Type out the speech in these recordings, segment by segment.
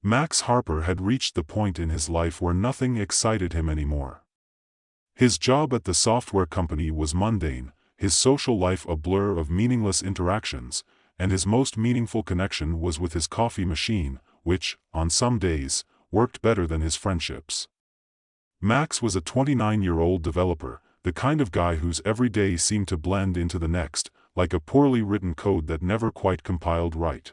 Max Harper had reached the point in his life where nothing excited him anymore. His job at the software company was mundane, his social life a blur of meaningless interactions, and his most meaningful connection was with his coffee machine, which, on some days, worked better than his friendships. Max was a 29-year-old developer, the kind of guy whose every day seemed to blend into the next, like a poorly written code that never quite compiled right.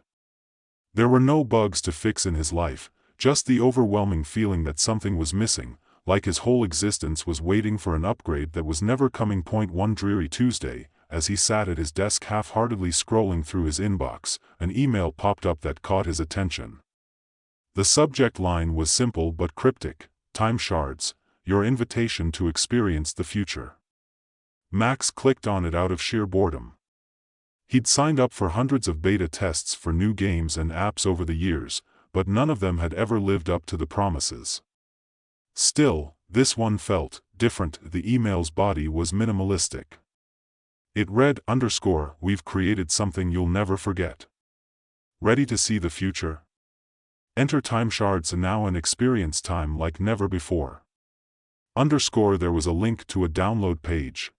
There were no bugs to fix in his life, just the overwhelming feeling that something was missing, like his whole existence was waiting for an upgrade that was never coming. One dreary Tuesday, as he sat at his desk half-heartedly scrolling through his inbox, an email popped up that caught his attention. The subject line was simple but cryptic: "Time shards, your invitation to experience the future." Max clicked on it out of sheer boredom. He'd signed up for hundreds of beta tests for new games and apps over the years, but none of them had ever lived up to the promises. Still, this one felt different. The email's body was minimalistic. It read, "We've created something you'll never forget. Ready to see the future? Enter time shards now and experience time like never before." There was a link to a download page.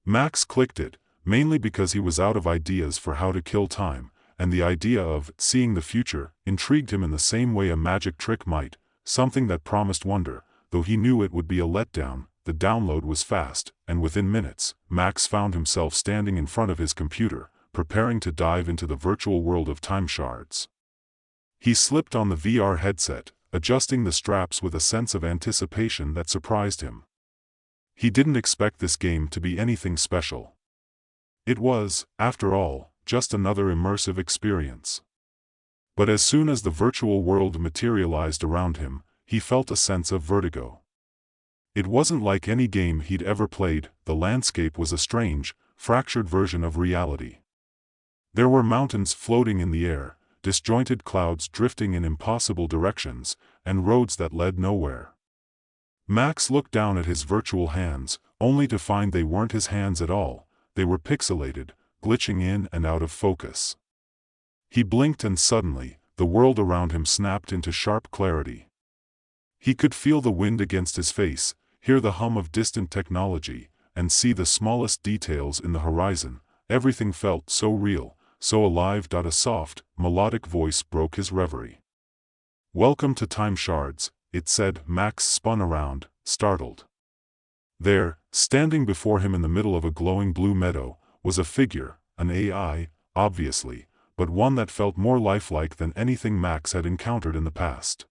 Max clicked it, mainly because he was out of ideas for how to kill time, and the idea of seeing the future intrigued him in the same way a magic trick might, something that promised wonder, though he knew it would be a letdown. The download was fast, and within minutes, Max found himself standing in front of his computer, preparing to dive into the virtual world of time shards. He slipped on the VR headset, adjusting the straps with a sense of anticipation that surprised him. He didn't expect this game to be anything special. It was, after all, just another immersive experience. But as soon as the virtual world materialized around him, he felt a sense of vertigo. It wasn't like any game he'd ever played. The landscape was a strange, fractured version of reality. There were mountains floating in the air, disjointed clouds drifting in impossible directions, and roads that led nowhere. Max looked down at his virtual hands, only to find they weren't his hands at all. They were pixelated, glitching in and out of focus. He blinked and suddenly, the world around him snapped into sharp clarity. He could feel the wind against his face, hear the hum of distant technology, and see the smallest details in the horizon. Everything felt so real, so alive. A soft, melodic voice broke his reverie. "Welcome to Time Shards," it said. Max spun around, startled. There, standing before him in the middle of a glowing blue meadow, was a figure, an AI, obviously, but one that felt more lifelike than anything Max had encountered in the past.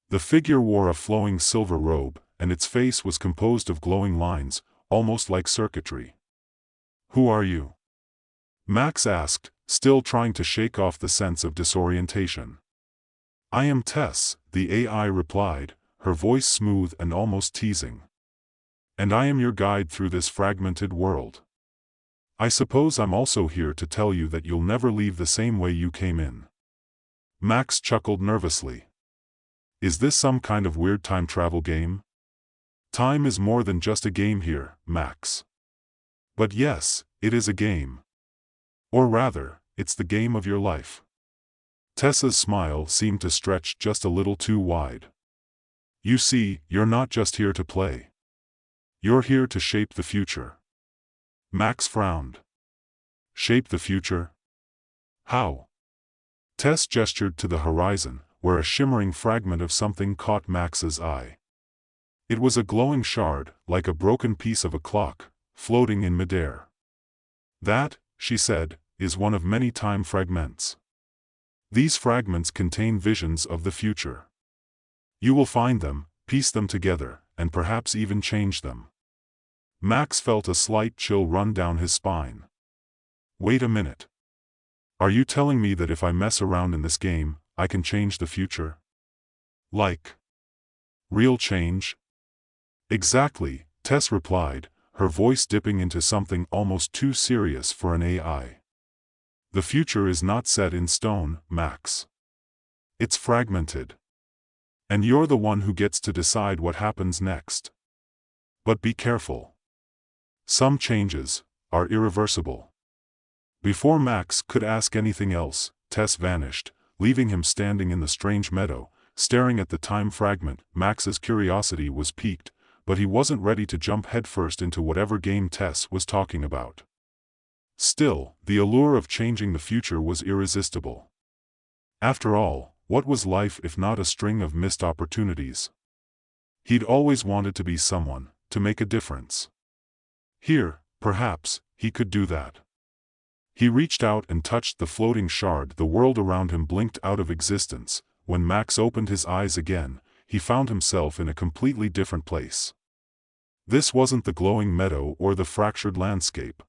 The figure wore a flowing silver robe, and its face was composed of glowing lines, almost like circuitry. "Who are you?" Max asked, still trying to shake off the sense of disorientation. "I am Tess," the AI replied, her voice smooth and almost teasing. "And I am your guide through this fragmented world. I suppose I'm also here to tell you that you'll never leave the same way you came in." Max chuckled nervously. "Is this some kind of weird time travel game?" "Time is more than just a game here, Max." "But yes, it is a game. Or rather, it's the game of your life." Tessa's smile seemed to stretch just a little too wide. "You see, you're not just here to play. You're here to shape the future." Max frowned. "Shape the future? How?" Tess gestured to the horizon, where a shimmering fragment of something caught Max's eye. It was a glowing shard, like a broken piece of a clock, floating in midair. "That," she said, "is one of many time fragments. These fragments contain visions of the future. You will find them, piece them together, and perhaps even change them." Max felt a slight chill run down his spine. "Wait a minute. Are you telling me that if I mess around in this game, I can change the future? Like real change?" "Exactly," Tess replied, her voice dipping into something almost too serious for an AI. "The future is not set in stone, Max. It's fragmented. And you're the one who gets to decide what happens next. But be careful. Some changes are irreversible." Before Max could ask anything else, Tess vanished, leaving him standing in the strange meadow, staring at the time fragment. Max's curiosity was piqued, but he wasn't ready to jump headfirst into whatever game Tess was talking about. Still, the allure of changing the future was irresistible. After all, what was life if not a string of missed opportunities? He'd always wanted to be someone, to make a difference. Here, perhaps, he could do that. He reached out and touched the floating shard. The world around him blinked out of existence. When Max opened his eyes again, he found himself in a completely different place. This wasn't the glowing meadow or the fractured landscape.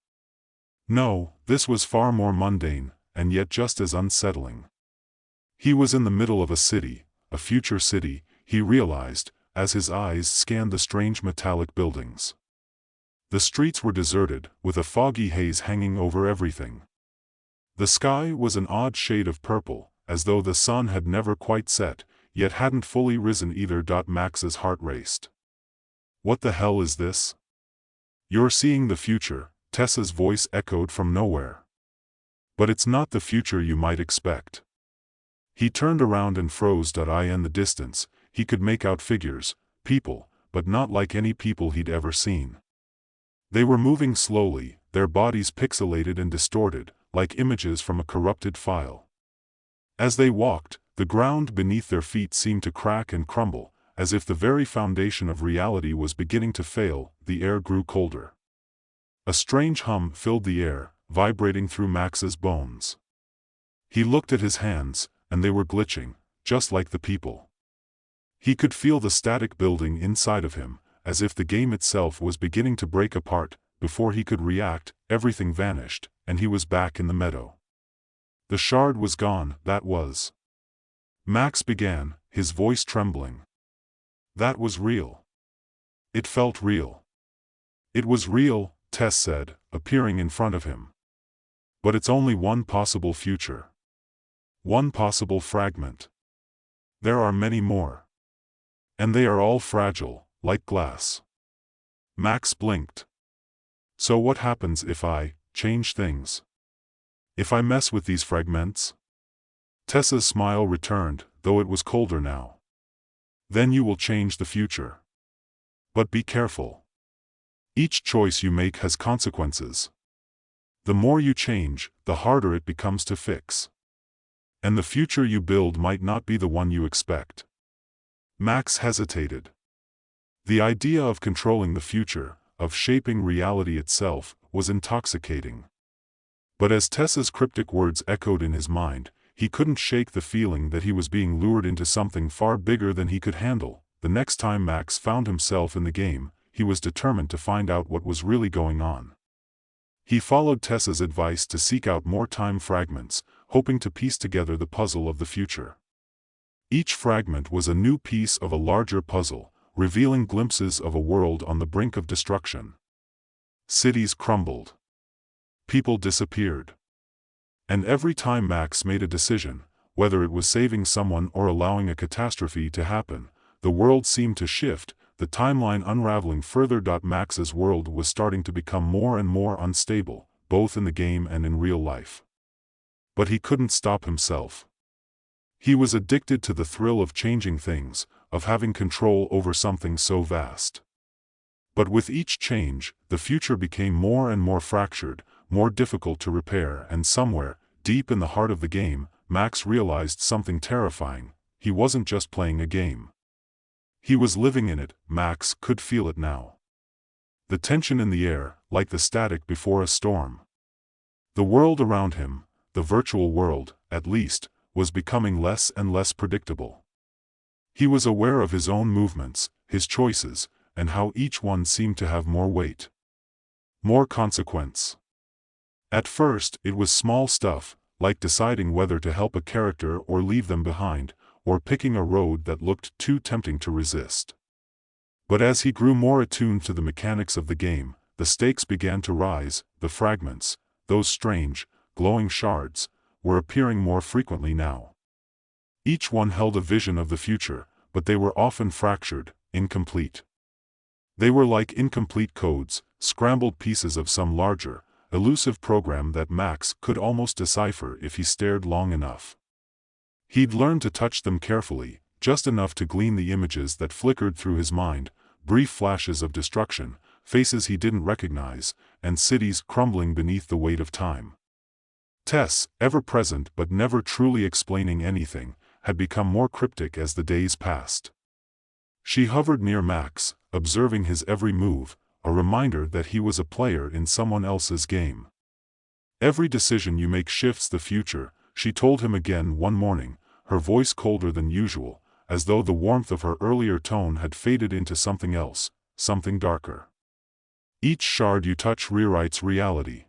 No, this was far more mundane, and yet just as unsettling. He was in the middle of a city, a future city, he realized, as his eyes scanned the strange metallic buildings. The streets were deserted, with a foggy haze hanging over everything. The sky was an odd shade of purple, as though the sun had never quite set, yet hadn't fully risen either. Max's heart raced. What the hell is this? You're seeing the future, Tessa's voice echoed from nowhere. But it's not the future you might expect. He turned around and froze. In the distance, he could make out figures, people, but not like any people he'd ever seen. They were moving slowly, their bodies pixelated and distorted, like images from a corrupted file. As they walked, the ground beneath their feet seemed to crack and crumble, as if the very foundation of reality was beginning to fail. The air grew colder. A strange hum filled the air, vibrating through Max's bones. He looked at his hands, and they were glitching, just like the people. He could feel the static building inside of him, as if the game itself was beginning to break apart. Before he could react, everything vanished, and he was back in the meadow. The shard was gone. That was. Max began, his voice trembling. That was real. It felt real. It was real, Tess said, appearing in front of him. But it's only one possible future. One possible fragment. There are many more. And they are all fragile, like glass. Max blinked. So what happens if I change things? If I mess with these fragments? Tessa's smile returned, though it was colder now. Then you will change the future. But be careful. Each choice you make has consequences. The more you change, the harder it becomes to fix. And the future you build might not be the one you expect. Max hesitated. The idea of controlling the future, of shaping reality itself, was intoxicating. But as Tessa's cryptic words echoed in his mind, he couldn't shake the feeling that he was being lured into something far bigger than he could handle. The next time Max found himself in the game, he was determined to find out what was really going on. He followed Tessa's advice to seek out more time fragments, hoping to piece together the puzzle of the future. Each fragment was a new piece of a larger puzzle, revealing glimpses of a world on the brink of destruction. Cities crumbled. People disappeared. And every time Max made a decision, whether it was saving someone or allowing a catastrophe to happen, the world seemed to shift, the timeline unraveling further. Max's world was starting to become more and more unstable, both in the game and in real life. But he couldn't stop himself. He was addicted to the thrill of changing things, of having control over something so vast. But with each change, the future became more and more fractured, more difficult to repair, and somewhere, deep in the heart of the game, Max realized something terrifying. He wasn't just playing a game. He was living in it. Max could feel it now. The tension in the air, like the static before a storm. The world around him, the virtual world, at least, was becoming less and less predictable. He was aware of his own movements, his choices, and how each one seemed to have more weight. More consequence. At first, it was small stuff, like deciding whether to help a character or leave them behind, or picking a road that looked too tempting to resist. But as he grew more attuned to the mechanics of the game, the stakes began to rise. The fragments, those strange, glowing shards, were appearing more frequently now. Each one held a vision of the future, but they were often fractured, incomplete. They were like incomplete codes, scrambled pieces of some larger, elusive program that Max could almost decipher if he stared long enough. He'd learned to touch them carefully, just enough to glean the images that flickered through his mind, brief flashes of destruction, faces he didn't recognize, and cities crumbling beneath the weight of time. Tess, ever present but never truly explaining anything, had become more cryptic as the days passed. She hovered near Max, observing his every move, a reminder that he was a player in someone else's game. "Every decision you make shifts the future," she told him again one morning, her voice colder than usual, as though the warmth of her earlier tone had faded into something else, something darker. "Each shard you touch rewrites reality."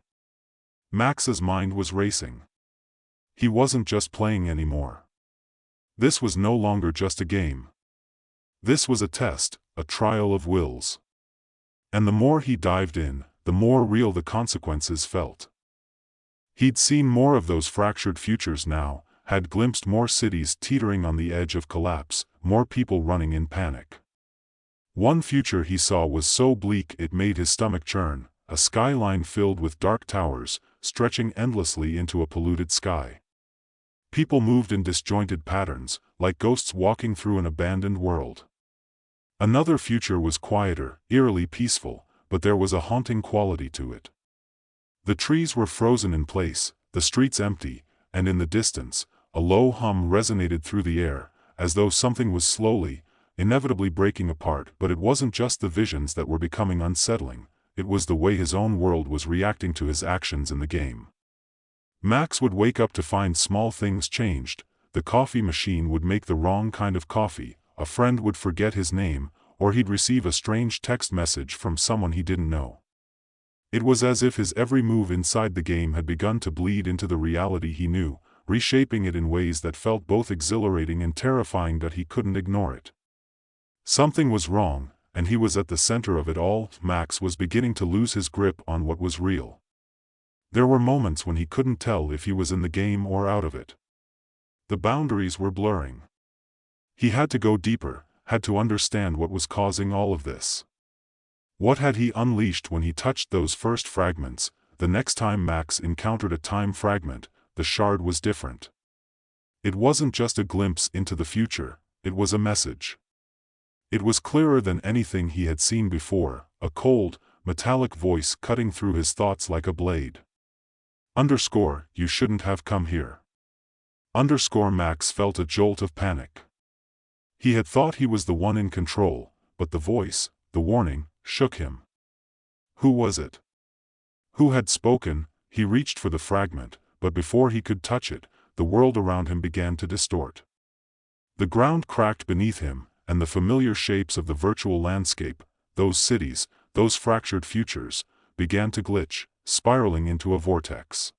Max's mind was racing. He wasn't just playing anymore. This was no longer just a game. This was a test, a trial of wills. And the more he dived in, the more real the consequences felt. He'd seen more of those fractured futures now, had glimpsed more cities teetering on the edge of collapse, more people running in panic. One future he saw was so bleak it made his stomach churn, a skyline filled with dark towers, stretching endlessly into a polluted sky. People moved in disjointed patterns, like ghosts walking through an abandoned world. Another future was quieter, eerily peaceful, but there was a haunting quality to it. The trees were frozen in place, the streets empty, and in the distance, a low hum resonated through the air, as though something was slowly, inevitably breaking apart. But it wasn't just the visions that were becoming unsettling, it was the way his own world was reacting to his actions in the game. Max would wake up to find small things changed. The coffee machine would make the wrong kind of coffee, a friend would forget his name, or he'd receive a strange text message from someone he didn't know. It was as if his every move inside the game had begun to bleed into the reality he knew, reshaping it in ways that felt both exhilarating and terrifying, but he couldn't ignore it. Something was wrong, and he was at the center of it all. Max was beginning to lose his grip on what was real. There were moments when he couldn't tell if he was in the game or out of it. The boundaries were blurring. He had to go deeper, had to understand what was causing all of this. What had he unleashed when he touched those first fragments? The next time Max encountered a time fragment, the shard was different. It wasn't just a glimpse into the future, it was a message. It was clearer than anything he had seen before, a cold, metallic voice cutting through his thoughts like a blade. "You shouldn't have come here." Max felt a jolt of panic. He had thought he was the one in control, but the voice, the warning, shook him. Who was it? Who had spoken? He reached for the fragment, but before he could touch it, the world around him began to distort. The ground cracked beneath him, and the familiar shapes of the virtual landscape, those cities, those fractured futures, began to glitch, spiraling into a vortex.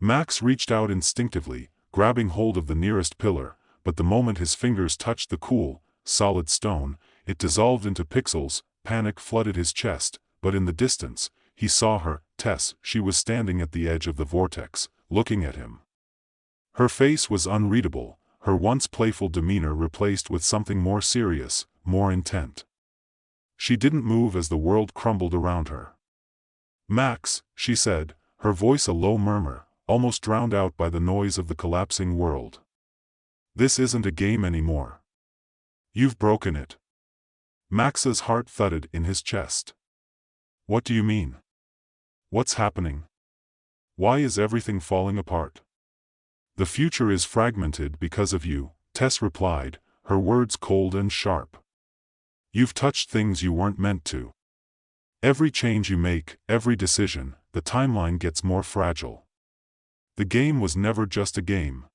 Max reached out instinctively, grabbing hold of the nearest pillar, but the moment his fingers touched the cool, solid stone, it dissolved into pixels. Panic flooded his chest, but in the distance, he saw her, Tess. She was standing at the edge of the vortex, looking at him. Her face was unreadable, her once playful demeanor replaced with something more serious, more intent. She didn't move as the world crumbled around her. "Max," she said, her voice a low murmur, almost drowned out by the noise of the collapsing world. "This isn't a game anymore. You've broken it." Max's heart thudded in his chest. "What do you mean? What's happening? Why is everything falling apart?" "The future is fragmented because of you," Tess replied, her words cold and sharp. "You've touched things you weren't meant to. Every change you make, every decision, the timeline gets more fragile. The game was never just a game.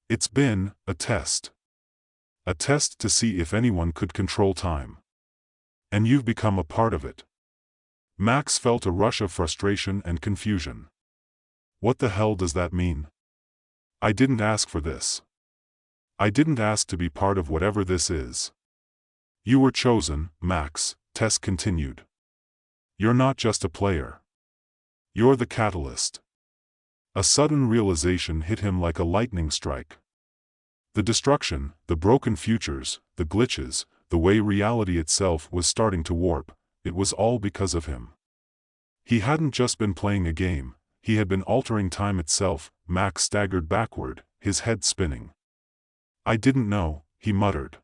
It's been a test. A test to see if anyone could control time. And you've become a part of it." Max felt a rush of frustration and confusion. "What the hell does that mean? I didn't ask for this. I didn't ask to be part of whatever this is." "You were chosen, Max," Tess continued. "You're not just a player. You're the catalyst." A sudden realization hit him like a lightning strike. The destruction, the broken futures, the glitches, the way reality itself was starting to warp, it was all because of him. He hadn't just been playing a game, he had been altering time itself. Max staggered backward, his head spinning. I didn't know, he muttered.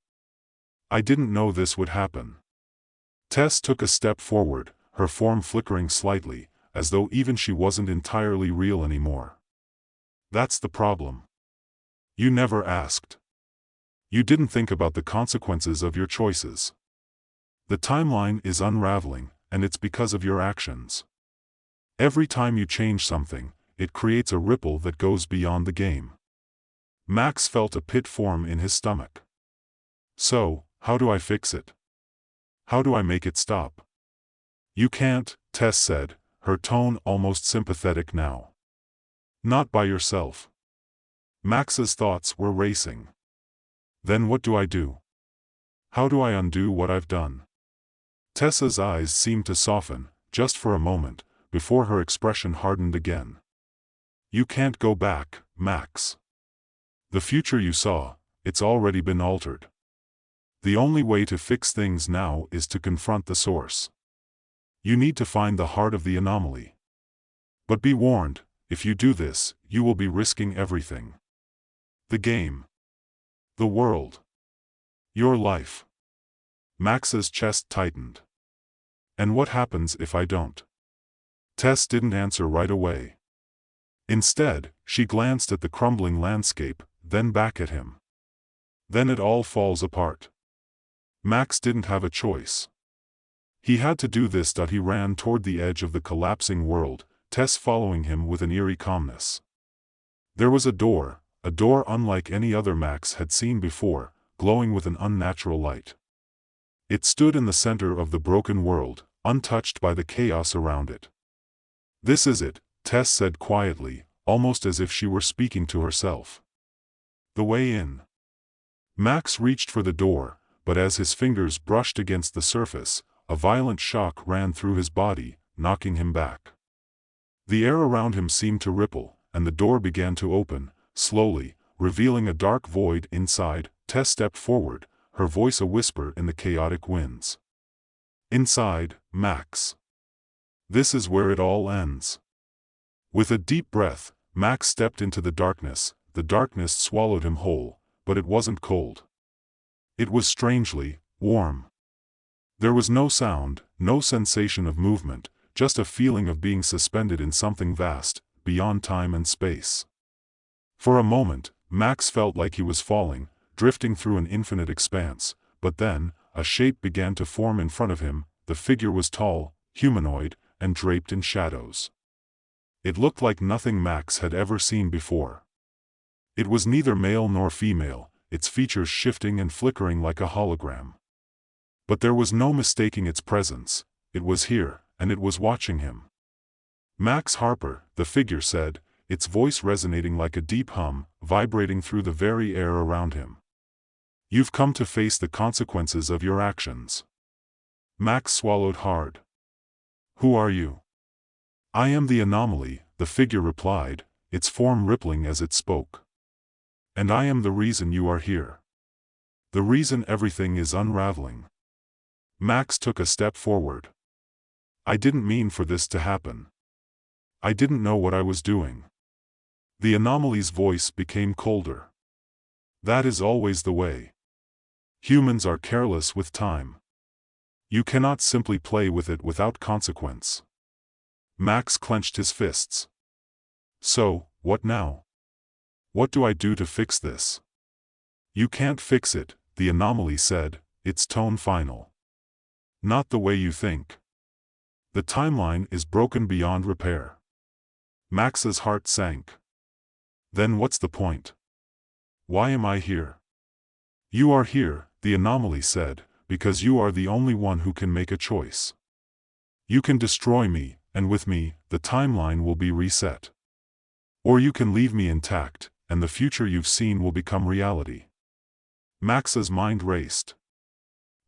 I didn't know this would happen. Tess took a step forward, her form flickering slightly, as though even she wasn't entirely real anymore. That's the problem. You never asked. You didn't think about the consequences of your choices. The timeline is unraveling, and it's because of your actions. Every time you change something, it creates a ripple that goes beyond the game. Max felt a pit form in his stomach. So, how do I fix it? How do I make it stop? You can't, Tess said, her tone almost sympathetic now. Not by yourself. Max's thoughts were racing. Then what do I do? How do I undo what I've done? Tessa's eyes seemed to soften, just for a moment, before her expression hardened again. You can't go back, Max. The future you saw, it's already been altered. The only way to fix things now is to confront the source. You need to find the heart of the anomaly. But be warned, if you do this, you will be risking everything. The game. The world. Your life. Max's chest tightened. And what happens if I don't? Tess didn't answer right away. Instead, she glanced at the crumbling landscape, then back at him. Then it all falls apart. Max didn't have a choice. He had to do this. He ran toward the edge of the collapsing world, Tess following him with an eerie calmness. There was a door unlike any other Max had seen before, glowing with an unnatural light. It stood in the center of the broken world, untouched by the chaos around it. This is it, Tess said quietly, almost as if she were speaking to herself. The way in. Max reached for the door, but as his fingers brushed against the surface, a violent shock ran through his body, knocking him back. The air around him seemed to ripple, and the door began to open, slowly, revealing a dark void inside. Tess stepped forward, her voice a whisper in the chaotic winds. Inside, Max. This is where it all ends. With a deep breath, Max stepped into the darkness. The darkness swallowed him whole, but it wasn't cold. It was strangely warm. There was no sound, no sensation of movement, just a feeling of being suspended in something vast, beyond time and space. For a moment, Max felt like he was falling, drifting through an infinite expanse, but then, a shape began to form in front of him. The figure was tall, humanoid, and draped in shadows. It looked like nothing Max had ever seen before. It was neither male nor female, its features shifting and flickering like a hologram. But there was no mistaking its presence. It was here, and it was watching him. Max Harper, the figure said, its voice resonating like a deep hum, vibrating through the very air around him. You've come to face the consequences of your actions. Max swallowed hard. Who are you? I am the anomaly, the figure replied, its form rippling as it spoke. And I am the reason you are here. The reason everything is unraveling. Max took a step forward. I didn't mean for this to happen. I didn't know what I was doing. The anomaly's voice became colder. That is always the way. Humans are careless with time. You cannot simply play with it without consequence. Max clenched his fists. So, what now? What do I do to fix this? You can't fix it, the anomaly said, its tone final. Not the way you think. The timeline is broken beyond repair. Max's heart sank. Then what's the point? Why am I here? You are here, the anomaly said, because you are the only one who can make a choice. You can destroy me, and with me, the timeline will be reset. Or you can leave me intact, and the future you've seen will become reality. Max's mind raced.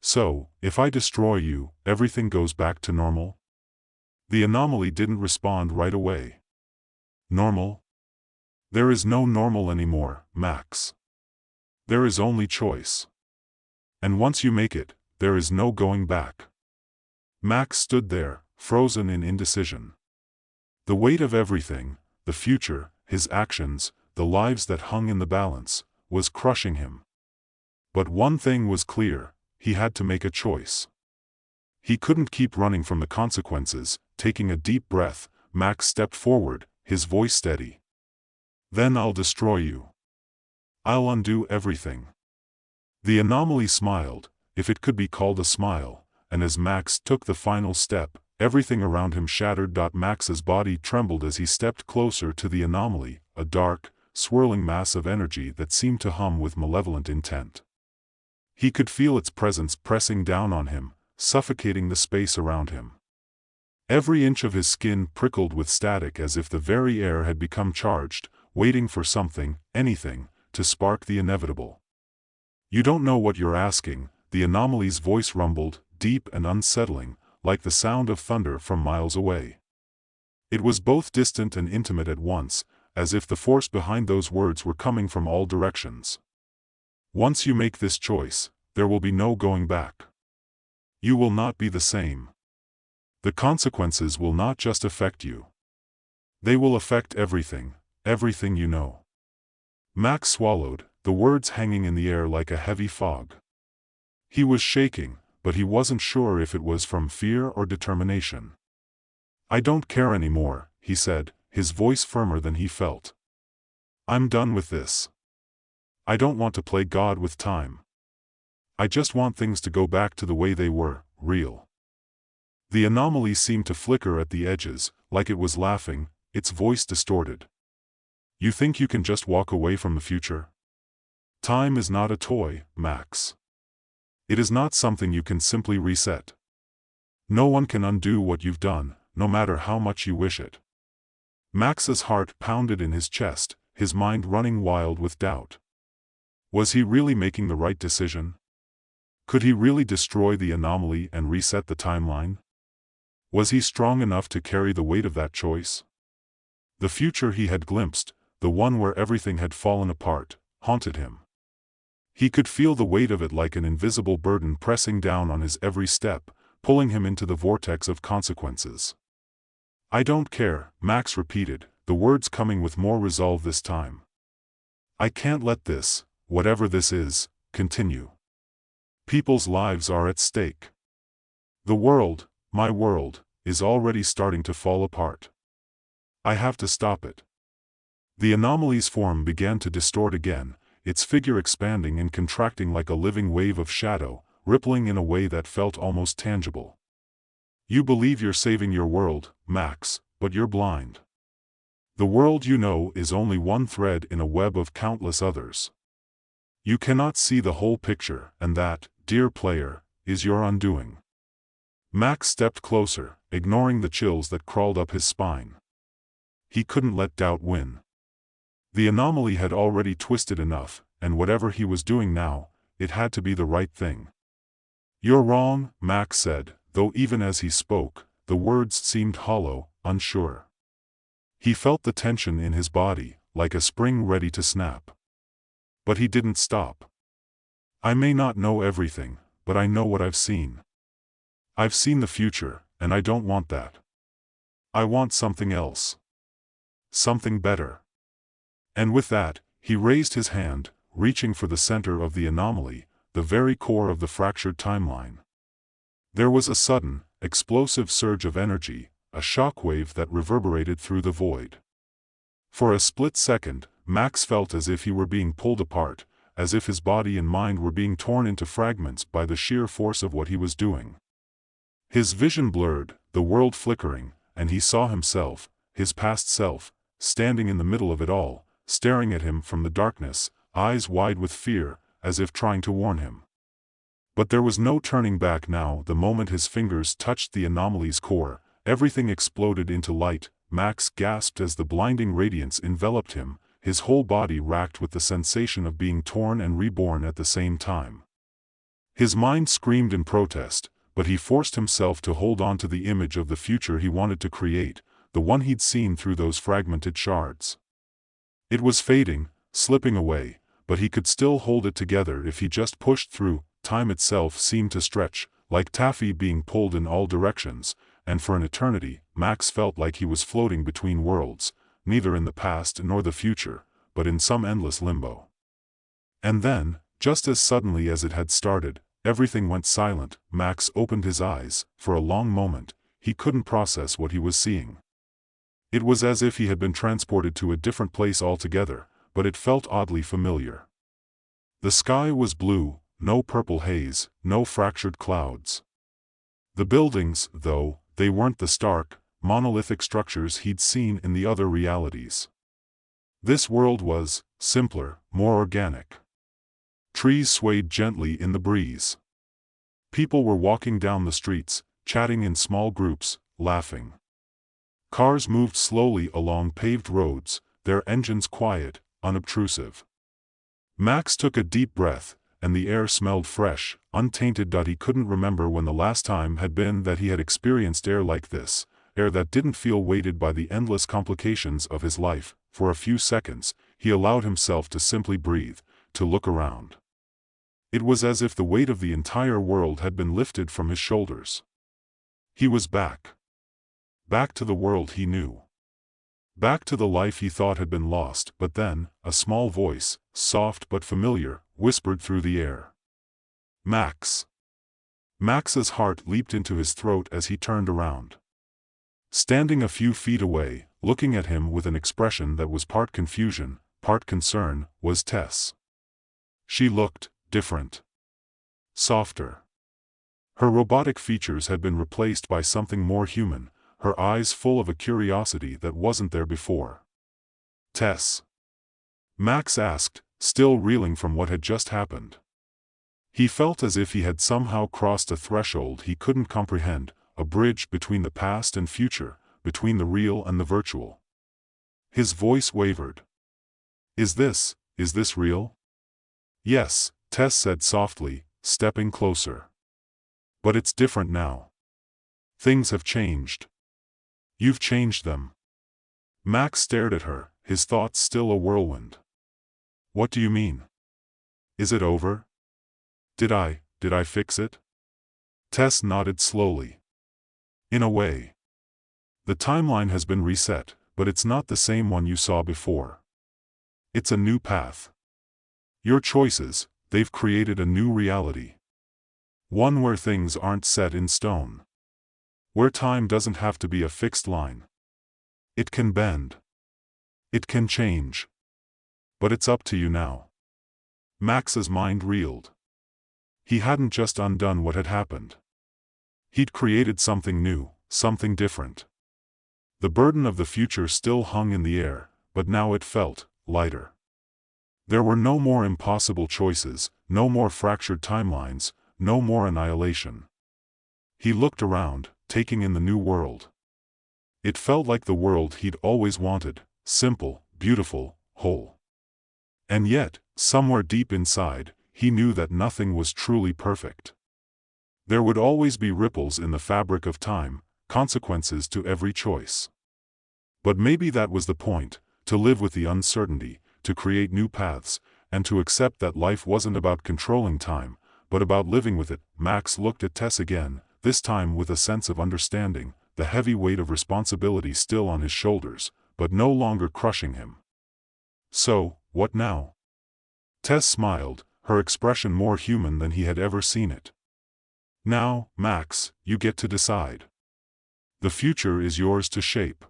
So, if I destroy you, everything goes back to normal? The anomaly didn't respond right away. Normal? There is no normal anymore, Max. There is only choice. And once you make it, there is no going back. Max stood there, frozen in indecision. The weight of everything, the future, his actions, the lives that hung in the balance, was crushing him. But one thing was clear, he had to make a choice. He couldn't keep running from the consequences. Taking a deep breath, Max stepped forward, his voice steady. "Then I'll destroy you. I'll undo everything." The anomaly smiled, if it could be called a smile, and as Max took the final step, everything around him shattered. Max's body trembled as he stepped closer to the anomaly, a dark, swirling mass of energy that seemed to hum with malevolent intent. He could feel its presence pressing down on him, suffocating the space around him. Every inch of his skin prickled with static as if the very air had become charged, waiting for something, anything, to spark the inevitable. "You don't know what you're asking," the anomaly's voice rumbled, deep and unsettling, like the sound of thunder from miles away. It was both distant and intimate at once, as if the force behind those words were coming from all directions. "Once you make this choice, there will be no going back. You will not be the same. The consequences will not just affect you. They will affect everything, everything you know." Max swallowed, the words hanging in the air like a heavy fog. He was shaking, but he wasn't sure if it was from fear or determination. "I don't care anymore," he said, his voice firmer than he felt. "I'm done with this. I don't want to play God with time. I just want things to go back to the way they were, real." The anomaly seemed to flicker at the edges, like it was laughing, its voice distorted. "You think you can just walk away from the future? Time is not a toy, Max. It is not something you can simply reset. No one can undo what you've done, no matter how much you wish it." Max's heart pounded in his chest, his mind running wild with doubt. Was he really making the right decision? Could he really destroy the anomaly and reset the timeline? Was he strong enough to carry the weight of that choice? The future he had glimpsed, the one where everything had fallen apart, haunted him. He could feel the weight of it like an invisible burden pressing down on his every step, pulling him into the vortex of consequences. "I don't care," Max repeated, the words coming with more resolve this time. "I can't let this, whatever this is, continue. People's lives are at stake. The world, my world, is already starting to fall apart. I have to stop it." The anomaly's form began to distort again, its figure expanding and contracting like a living wave of shadow, rippling in a way that felt almost tangible. "You believe you're saving your world, Max, but you're blind. The world you know is only one thread in a web of countless others. You cannot see the whole picture, and that, dear player, is your undoing." Max stepped closer, ignoring the chills that crawled up his spine. He couldn't let doubt win. The anomaly had already twisted enough, and whatever he was doing now, it had to be the right thing. "You're wrong," Max said, though even as he spoke, the words seemed hollow, unsure. He felt the tension in his body, like a spring ready to snap. But he didn't stop. "I may not know everything, but I know what I've seen. I've seen the future, and I don't want that. I want something else. Something better." And with that, he raised his hand, reaching for the center of the anomaly, the very core of the fractured timeline. There was a sudden, explosive surge of energy, a shockwave that reverberated through the void. For a split second, Max felt as if he were being pulled apart, as if his body and mind were being torn into fragments by the sheer force of what he was doing. His vision blurred, the world flickering, and he saw himself, his past self, standing in the middle of it all, staring at him from the darkness, eyes wide with fear, as if trying to warn him. But there was no turning back now. The moment his fingers touched the anomaly's core, everything exploded into light. Max gasped as the blinding radiance enveloped him, his whole body racked with the sensation of being torn and reborn at the same time. His mind screamed in protest, but he forced himself to hold on to the image of the future he wanted to create, the one he'd seen through those fragmented shards. It was fading, slipping away, but he could still hold it together if he just pushed through. Time itself seemed to stretch, like taffy being pulled in all directions, and for an eternity, Max felt like he was floating between worlds, neither in the past nor the future, but in some endless limbo. And then, just as suddenly as it had started, everything went silent. Max opened his eyes. For a long moment, he couldn't process what he was seeing. It was as if he had been transported to a different place altogether, but it felt oddly familiar. The sky was blue, no purple haze, no fractured clouds. The buildings, though, they weren't the stark, monolithic structures he'd seen in the other realities. This world was simpler, more organic. Trees swayed gently in the breeze. People were walking down the streets, chatting in small groups, laughing. Cars moved slowly along paved roads, their engines quiet, unobtrusive. Max took a deep breath, and the air smelled fresh, untainted. He couldn't remember when the last time had been that he had experienced air like this, air that didn't feel weighted by the endless complications of his life. For a few seconds, he allowed himself to simply breathe, to look around. It was as if the weight of the entire world had been lifted from his shoulders. He was back. Back to the world he knew. Back to the life he thought had been lost. But then, a small voice, soft but familiar, whispered through the air. Max. Max's heart leaped into his throat as he turned around. Standing a few feet away, looking at him with an expression that was part confusion, part concern, was Tess. She looked different. Softer. Her robotic features had been replaced by something more human, her eyes full of a curiosity that wasn't there before. Tess? Max asked, still reeling from what had just happened. He felt as if he had somehow crossed a threshold he couldn't comprehend, a bridge between the past and future, between the real and the virtual. His voice wavered. Is this real? Yes, Tess said softly, stepping closer. But it's different now. Things have changed. You've changed them. Max stared at her, his thoughts still a whirlwind. What do you mean? Is it over? Did I fix it? Tess nodded slowly. In a way. The timeline has been reset, but it's not the same one you saw before. It's a new path. Your choices, they've created a new reality. One where things aren't set in stone. Where time doesn't have to be a fixed line. It can bend. It can change. But it's up to you now. Max's mind reeled. He hadn't just undone what had happened. He'd created something new, something different. The burden of the future still hung in the air, but now it felt lighter. There were no more impossible choices, no more fractured timelines, no more annihilation. He looked around, taking in the new world. It felt like the world he'd always wanted, simple, beautiful, whole. And yet, somewhere deep inside, he knew that nothing was truly perfect. There would always be ripples in the fabric of time, consequences to every choice. But maybe that was the point, to live with the uncertainty, to create new paths, and to accept that life wasn't about controlling time, but about living with it. Max looked at Tess again, this time with a sense of understanding, the heavy weight of responsibility still on his shoulders, but no longer crushing him. So, what now? Tess smiled, her expression more human than he had ever seen it. Now, Max, you get to decide. The future is yours to shape.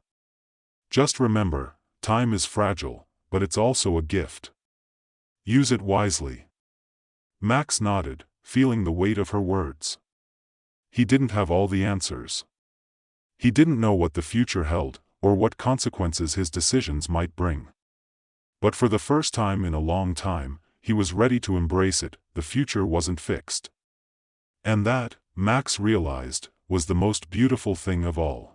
Just remember, time is fragile, but it's also a gift. Use it wisely. Max nodded, feeling the weight of her words. He didn't have all the answers. He didn't know what the future held, or what consequences his decisions might bring. But for the first time in a long time, he was ready to embrace it. The future wasn't fixed. And that, Max realized, was the most beautiful thing of all.